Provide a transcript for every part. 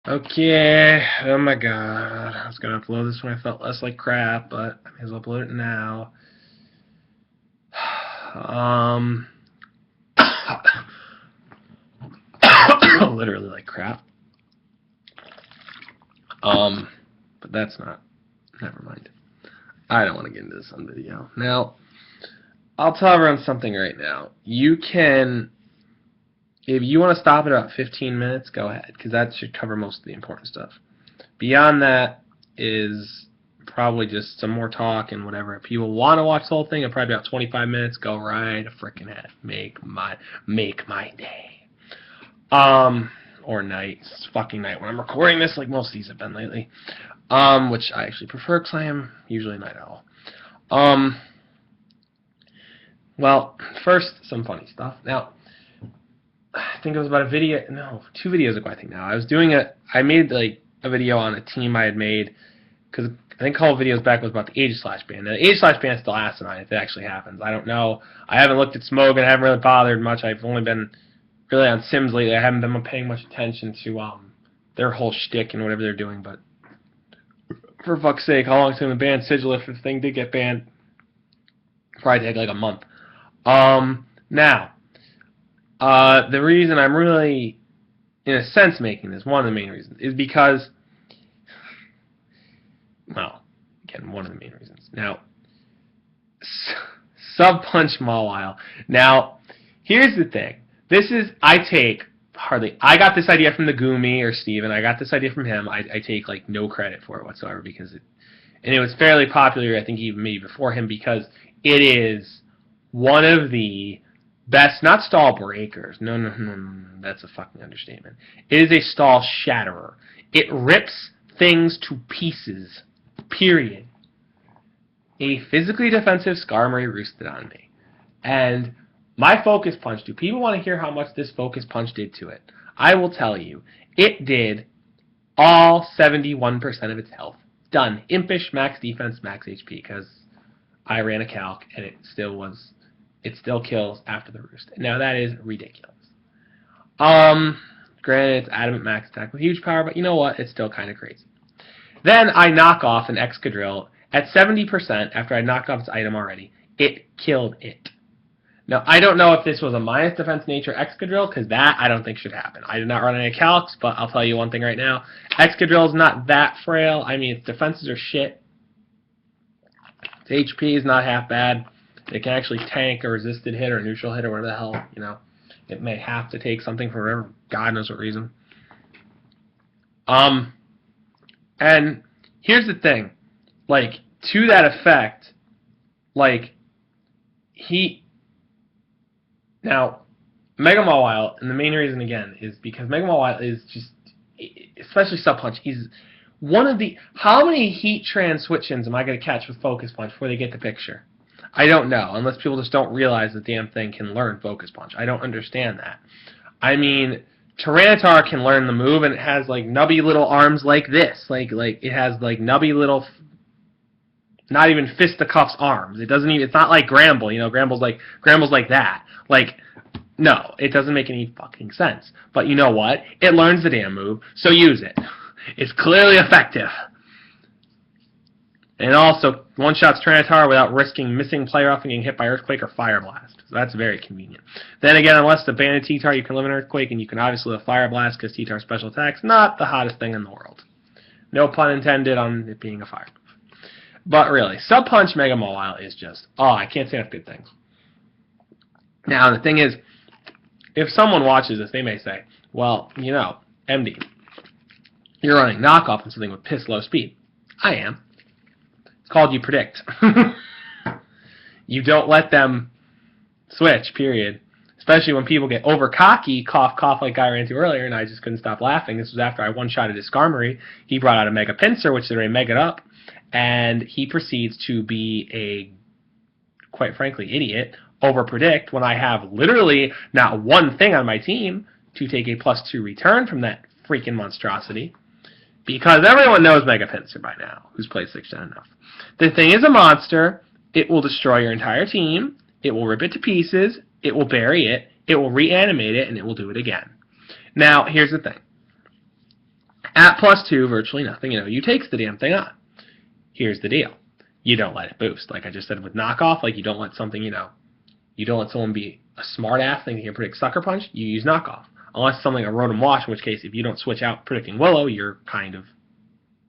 Okay, oh my god. I was gonna upload this when I felt less like crap, but I may as well upload it now. Um, literally like crap. But that's not, never mind. I don't want to get into this on video. Now, I'll tell everyone something right now. You can, if you want to stop at about 15 minutes, go ahead, because that should cover most of the important stuff. Beyond that is probably just some more talk and whatever. If people want to watch the whole thing, it'll probably be about 25 minutes. Go right a freaking head. Make my day. Or night. It's fucking night when I'm recording this, like most of these have been lately. Which I actually prefer because I am usually a night owl. Well, first, some funny stuff. Now, I think it was about a video, no, 2 videos ago, I think now. I made like a video on a team I had made, because I think a couple videos back was about the Age/Band. Now, the Age/Band is still asinine if it actually happens. I don't know. I haven't looked at Smoke and I haven't really bothered much. I've only been really on Sims lately. I haven't been paying much attention to their whole shtick and whatever they're doing, but for fuck's sake, how long is it going to ban Sigil if the thing did get banned? Probably take like a month. Now, the reason I'm really, in a sense, making this, one of the main reasons, is because, well, again, one of the main reasons. Now, Sub-Punch Mawile. Now, here's the thing. I got this idea from the Gumi, or Steven, I got this idea from him. I take, like, no credit for it whatsoever, because and it was fairly popular, I think, even maybe before him, because it is one of the best, not stall breakers. No, that's a fucking understatement. It is a stall shatterer. It rips things to pieces. Period. A physically defensive Skarmory roosted on me. And my Focus Punch, do people want to hear how much this Focus Punch did to it? I will tell you. It did all 71% of its health. Done. Impish, max defense, max HP, because I ran a calc, and it still kills after the roost. Now that is ridiculous. Granted, it's adamant max attack with huge power, but you know what? It's still kind of crazy. Then I knock off an Excadrill at 70% after I knocked off its item already. It killed it. Now, I don't know if this was a minus defense nature Excadrill, because that I don't think should happen. I did not run any calcs, but I'll tell you one thing right now. Excadrill is not that frail. I mean, its defenses are shit. Its HP is not half bad. It can actually tank a resisted hit or a neutral hit or whatever the hell, you know. It may have to take something for whatever, God knows what reason. And here's the thing. Like, to that effect, like, now, Mega Mawile, and the main reason, again, is because Mega Mawile is just, especially Sub-Punch, he's one of the, how many Heat Trans switch-ins am I going to catch with Focus Punch before they get the picture? I don't know, unless people just don't realize the damn thing can learn Focus Punch. I don't understand that. I mean, Tyranitar can learn the move, and it has, like, nubby little arms like this. Like it has, like, nubby little, not even fisticuffs arms. It's not like Gramble, you know, Gramble's like that. Like, no, it doesn't make any fucking sense. But you know what? It learns the damn move, so use it. It's clearly effective. And also, one-shots Tyranitar without risking missing player off and getting hit by Earthquake or Fire Blast. So that's very convenient. Then again, unless the banded T-Tar, you can live in Earthquake, and you can obviously live Fire Blast, because T-Tar's special attack's not the hottest thing in the world. No pun intended on it being a fire move. But really, Sub-Punch Mega Mawile is just, I can't say enough good things. Now, the thing is, if someone watches this, they may say, well, you know, MD, you're running knockoff on something with piss low speed. I am. It's called you predict. You don't let them switch, period. Especially when people get over cocky, cough, cough, like I ran into earlier, and I just couldn't stop laughing. This was after I one-shotted his Skarmory. He brought out a Mega Pinsir, which is already Mega'd up, and he proceeds to be a, quite frankly, idiot, over-predict when I have literally not one thing on my team to take a +2 return from that freaking monstrosity. Because everyone knows Mega Pinsir by now, who's played 6th Gen enough. The thing is a monster. It will destroy your entire team. It will rip it to pieces. It will bury it. It will reanimate it, and it will do it again. Now, here's the thing. At +2, virtually nothing. You takes the damn thing on. Here's the deal. You don't let it boost. Like I just said with knockoff, like you don't let something, you don't let someone be a smart ass thinking you can predict Sucker Punch, you use knockoff. Unless something a Rotom Wash, in which case if you don't switch out predicting Willow, you're kind of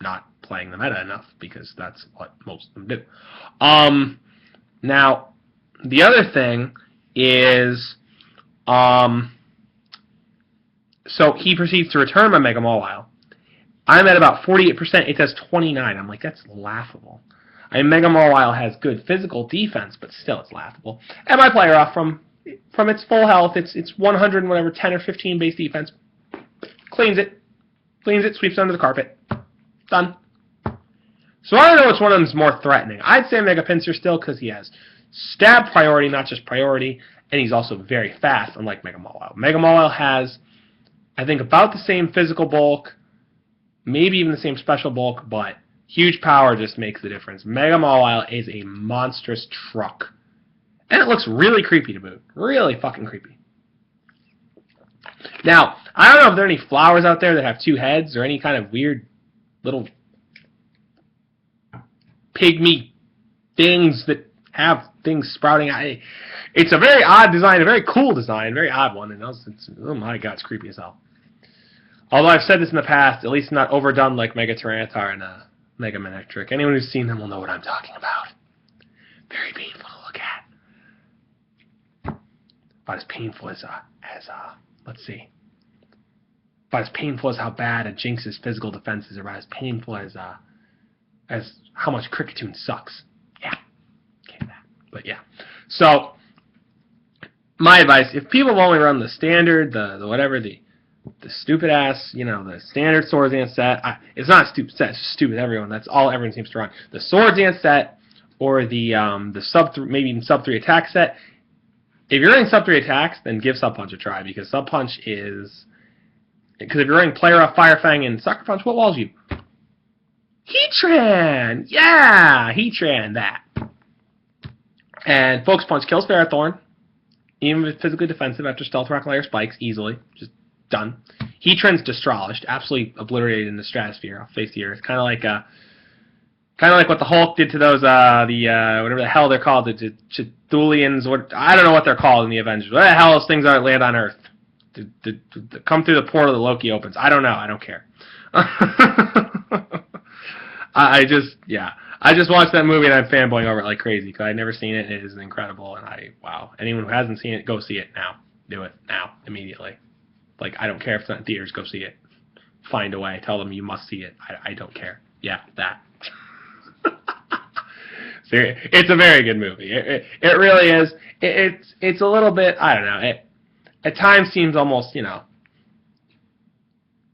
not playing the meta enough because that's what most of them do. Now, the other thing is, so he proceeds to return my Mega Mawile. I'm at about 48%. It does 29. I'm like, that's laughable. I mean, Mega Mawile has good physical defense, but still it's laughable. And my player off from its full health, it's 100 and whatever, 10 or 15 base defense. Cleans it, sweeps under the carpet. Done. So I don't know which one of them is more threatening. I'd say Mega Pinsir still because he has stab priority, not just priority, and he's also very fast, unlike Mega Mawile. Mega Mawile has, I think, about the same physical bulk, maybe even the same special bulk, but huge power just makes the difference. Mega Mawile is a monstrous truck. And it looks really creepy to boot. Really fucking creepy. Now, I don't know if there are any flowers out there that have two heads or any kind of weird little pygmy things that have things sprouting out. It's a very odd design, a very cool design, very odd one. And oh my god, it's creepy as hell. Although I've said this in the past, at least not overdone like Mega Tyranitar and Mega Manectric. Anyone who's seen them will know what I'm talking about. Very painful to look at. About as painful as let's see. About as painful as how bad a Jinx's physical defense is, or about as painful as how much Kricketune sucks. Yeah. Okay, that. But yeah. So my advice, if people only run the standard, the whatever, the stupid ass, the standard Swords Dance set. It's not a stupid set, it's just stupid everyone. That's all everyone seems to run. The Swords Dance set or the maybe even sub 3 attack set. If you're running sub 3 attacks, then give Sub Punch a try because Sub Punch is if you're running Player Off, Fire Fang, and Sucker Punch, what walls you? Heatran! Yeah! Heatran, that. And Focus Punch kills Ferrothorn, even if it's physically defensive after Stealth Rock Layer Spikes, easily. Just done. Heatran's Destralished, absolutely obliterated in the stratosphere off face of the earth. Kind of like what the Hulk did to those whatever the hell they're called, the Chithulians. I don't know what they're called in the Avengers. What the hell those things are that land on Earth? Come through the portal that Loki opens. I don't know. I don't care. I just watched that movie and I'm fanboying over it like crazy because I'd never seen it and it is incredible. And wow. Anyone who hasn't seen it, go see it now. Do it now, immediately. Like, I don't care if it's not in theaters, go see it. Find a way. Tell them you must see it. I don't care. Yeah, that. It's a very good movie. It really is. It's a little bit, I don't know. It at times seems almost,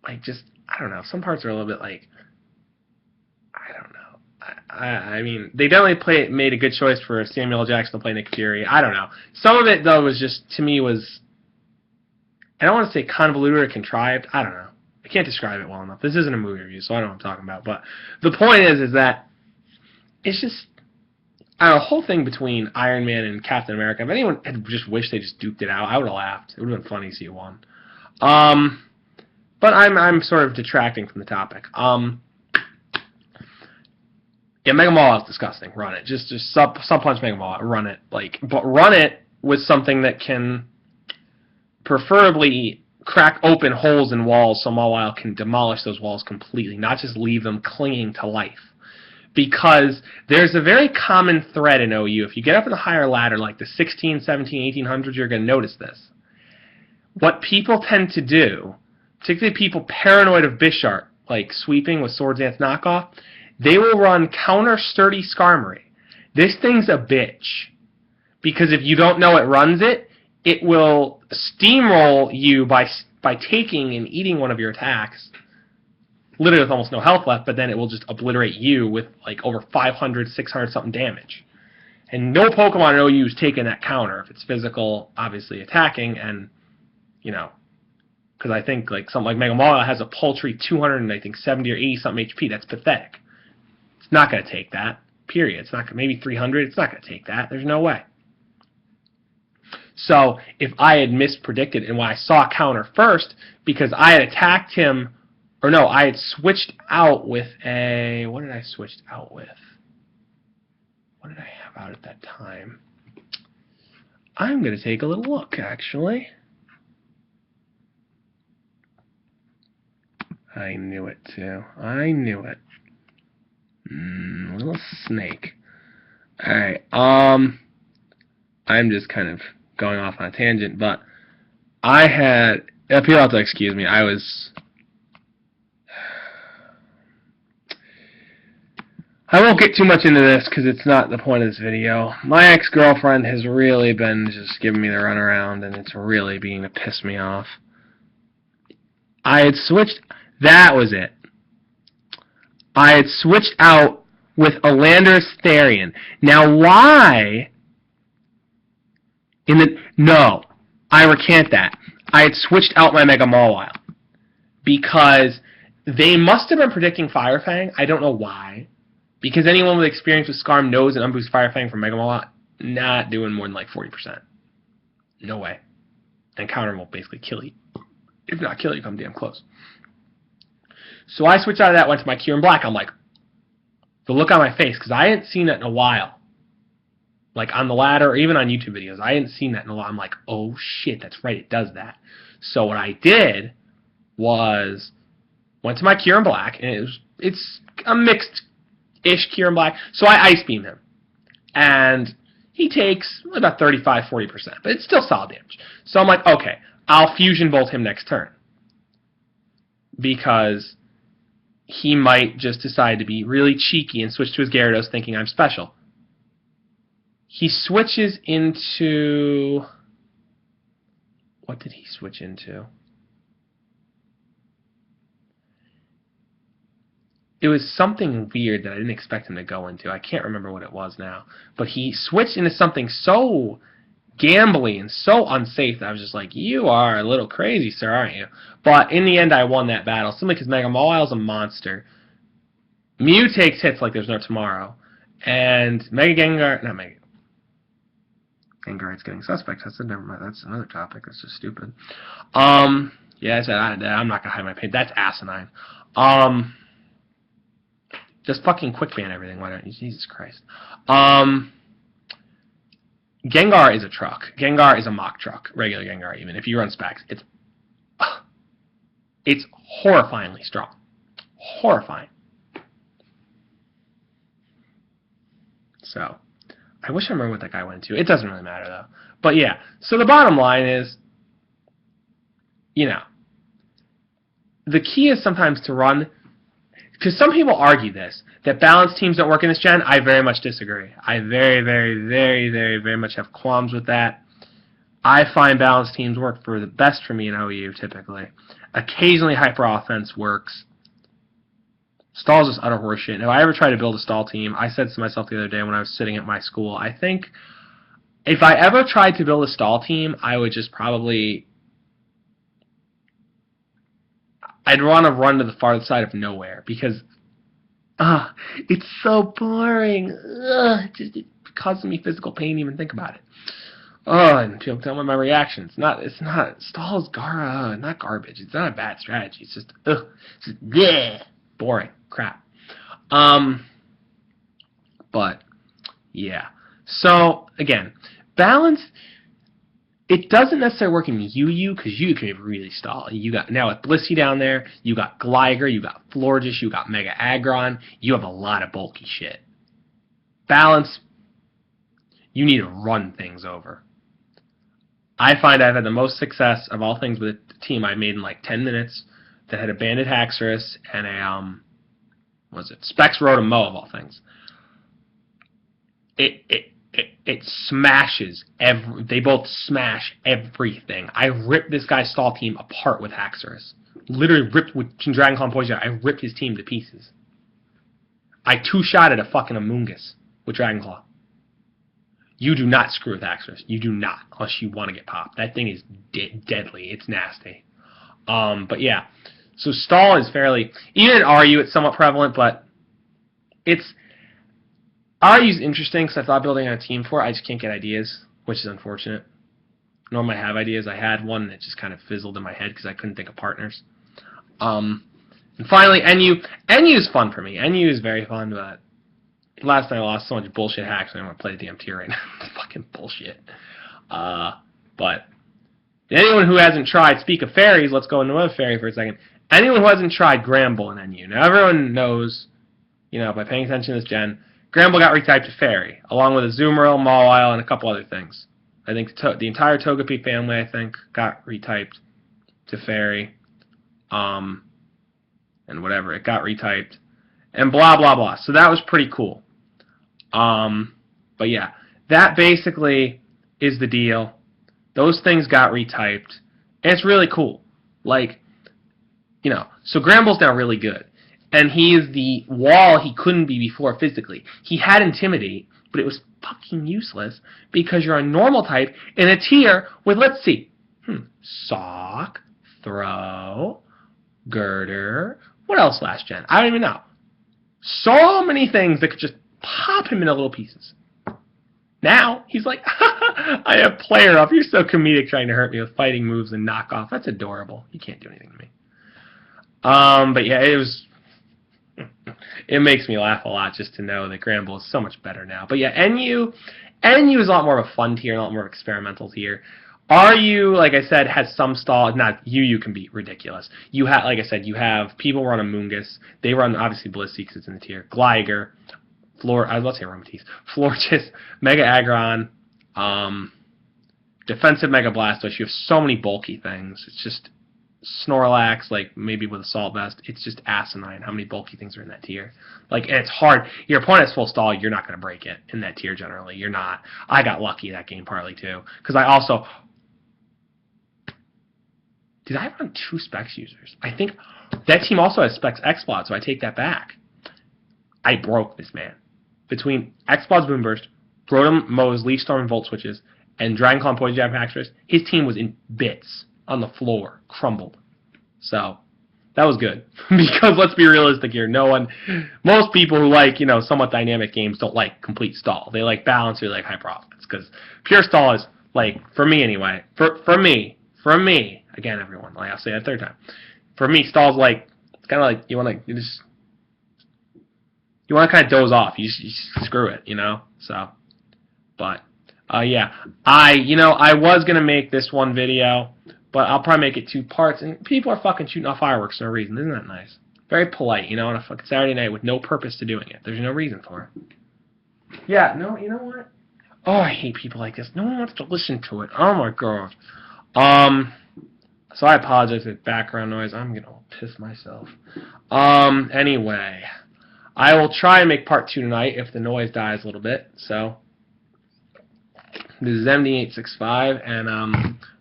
like just, I don't know. Some parts are a little bit like, I don't know. I mean, they definitely made a good choice for Samuel L. Jackson to play Nick Fury. I don't know. Some of it, though, was just, to me, I don't want to say convoluted or contrived. I don't know. I can't describe it well enough. This isn't a movie review, so I don't know what I'm talking about. But the point is that it's just, I don't know, the whole thing between Iron Man and Captain America, if anyone had just wished they just duped it out, I would have laughed. It would have been funny to see it won. But I'm sort of detracting from the topic. Yeah, Mega Mawile is disgusting. Run it. Just sub punch Mega Mawile. Run it. But run it with something that can preferably crack open holes in walls so Mawile can demolish those walls completely, not just leave them clinging to life. Because there's a very common thread in OU. If you get up in the higher ladder, like the 16, 17, 1800s, you're going to notice this. What people tend to do, particularly people paranoid of Bisharp, like sweeping with Swords Dance knockoff, they will run counter sturdy Skarmory. This thing's a bitch. Because if you don't know it runs it, it will steamroll you by taking and eating one of your attacks, literally with almost no health left, but then it will just obliterate you with like over 500, 600 something damage. And no Pokemon in OU is taking that counter if it's physical, obviously attacking, and, because I think like something like Mega Mawile has a paltry 270 or 80 something HP. That's pathetic. It's not going to take that, period. It's not maybe 300. It's not going to take that. There's no way. So if I had mispredicted and when I saw a counter first, because I had attacked him Or no, I had switched out with a... What did I switch out with? What did I have out at that time? I'm going to take a little look, actually. I knew it, too. I knew it. Little snake. Alright, I'm just kind of going off on a tangent, but I had... People have to excuse me, I won't get too much into this because it's not the point of this video. My ex-girlfriend has really been just giving me the runaround, and it's really beginning to piss me off. I had switched... That was it. I had switched out with a Landorus Therian. Now, why... No, I recant that. I had switched out my Mega Mawile. Because they must have been predicting Fire Fang. I don't know why. Because anyone with experience with Scarm knows an Unboost Fire Fang from Mega Mawile not doing more than like 40%. No way. And counter will basically kill you. If not kill you, come damn close. So I switched out of that, went to my Kyurem Black. I'm like, the look on my face, because I hadn't seen that in a while. Like on the ladder, or even on YouTube videos. I hadn't seen that in a while. I'm like, oh shit, that's right, it does that. So what I did was, went to my Kyurem Black, and it's a mixed-ish Kyurem Black. So I Ice Beam him. And he takes about 35-40%, but it's still solid damage. So I'm like, okay, I'll Fusion Bolt him next turn. Because he might just decide to be really cheeky and switch to his Gyarados thinking I'm special. He switches into... What did he switch into? It was something weird that I didn't expect him to go into. I can't remember what it was now. But he switched into something so gambly and so unsafe that I was just like, you are a little crazy, sir, aren't you? But in the end, I won that battle simply because Mega Mawile is a monster. Mew takes hits like there's no tomorrow. And Mega Gengar... Not Mega... Gengarite's getting suspects. Never mind. That's another topic. That's just stupid. Yeah, I said I'm not gonna hide my pain. That's asinine. Just fucking quick ban everything. Why don't you? Jesus Christ. Gengar is a truck. Gengar is a mock truck. Regular Gengar, even if you run specs, it's horrifyingly strong. Horrifying. So, I wish I remember what that guy went to. It doesn't really matter, though. But yeah, so the bottom line is, you know, the key is sometimes to run, because some people argue this, that balanced teams don't work in this gen. I very much disagree. I very much have qualms with that. I find balanced teams work for the best for me in OU, typically. Occasionally, hyper offense works. Stall's just utter horseshit. And if I ever try to build a stall team, I said to myself the other day when I was sitting at my school, I think if I ever tried to build a stall team, I would just probably... I'd want to run to the farther side of nowhere because it's so boring. It causes me physical pain to even think about it. And people tell me my reaction. It's not Stall's not garbage. It's not a bad strategy. It's just bleh, boring crap. But yeah. So again, balance. It doesn't necessarily work in UU because UU can be really stall. You got now with Blissey down there. You got Gligar. You got Florges. You got Mega Aggron. You have a lot of bulky shit. Balance. You need to run things over. I find I've had the most success of all things with a team I made in like 10 minutes that had a Banded Haxorus and a Specs Rotom-Mow of all things. It smashes they both smash everything. I ripped this guy's stall team apart with Haxorus. Literally ripped with King Dragon Claw and Poison. I ripped his team to pieces. I two-shotted a fucking Amoonguss with Dragon Claw. You do not screw with Haxorus. You do not, unless you want to get popped. That thing is deadly. It's nasty. But yeah. So stall is fairly... Even in RU, it's somewhat prevalent, but it's... RU's interesting because I thought building on a team for it. I just can't get ideas, which is unfortunate. Normally I have ideas. I had one that just kind of fizzled in my head because I couldn't think of partners. And finally, NU. NU is fun for me. NU is very fun, but last night I lost so much bullshit hacks, I don't want to play the damn tier right now. It's fucking bullshit. But anyone who hasn't tried, speak of fairies, let's go into another fairy for a second. Anyone who hasn't tried Gramble in NU. Now everyone knows, by paying attention to this gen, Gramble got retyped to fairy, along with Azumarill, Mawile, and a couple other things. I think the entire Togepi family, I think, got retyped to fairy. And whatever, it got retyped. And blah, blah, blah. So that was pretty cool. But yeah, that basically is the deal. Those things got retyped. And it's really cool. So Gramble's now really good. And he is the wall he couldn't be before physically. He had Intimidate, but it was fucking useless because you're a normal type in a tier with, let's see, Sock, Throw, Girder. What else last gen? I don't even know. So many things that could just pop him into little pieces. Now, he's like, I have player up. You're so comedic trying to hurt me with fighting moves and knockoff. That's adorable. You can't do anything to me. But yeah, it makes me laugh a lot just to know that Gramble is so much better now. But yeah, NU is a lot more of a fun tier, a lot more of an experimental tier. RU, like I said, has some stall. Not UU can be ridiculous. You have, like I said, you have people run Amoonguss. They run obviously Blissey because it's in the tier. Gligar, let's say Aromatisse, Florges, Mega Aggron, defensive Mega Blastoise. You have so many bulky things. It's just Snorlax, like maybe with Assault Vest. It's just asinine how many bulky things are in that tier. And it's hard. Your opponent has full stall. You're not going to break it in that tier generally. You're not. I got lucky that game partly too because I also. Did I run 2 Specs users? I think that team also has Specs X-Plot, so I take that back. I broke this man. Between X-Plot's Boomburst, Rotom, Moe's, Leaf Storm, and Volt Switches, and Dragon Claw, Poison Jab, Haxorus, his team was in bits on the floor, crumbled. So, that was good. Because let's be realistic here, most people who like, somewhat dynamic games don't like complete stall. They like balance or they like high profits. Because pure stall is, for me anyway, for me, again, everyone, I'll say it a third time. For me, stall's it's kind of like you want to kind of doze off. You screw it, So, but yeah, I was gonna make this one video, but I'll probably make it 2 parts. And people are fucking shooting off fireworks for no reason. Isn't that nice? Very polite, on a fucking Saturday night with no purpose to doing it. There's no reason for it. Yeah, no, you know what? Oh, I hate people like this. No one wants to listen to it. Oh my god. So I apologize for background noise. I'm gonna piss myself. Anyway, I will try and make part 2 tonight if the noise dies a little bit. So this is MD865, and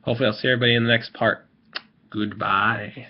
hopefully I'll see everybody in the next part. Goodbye.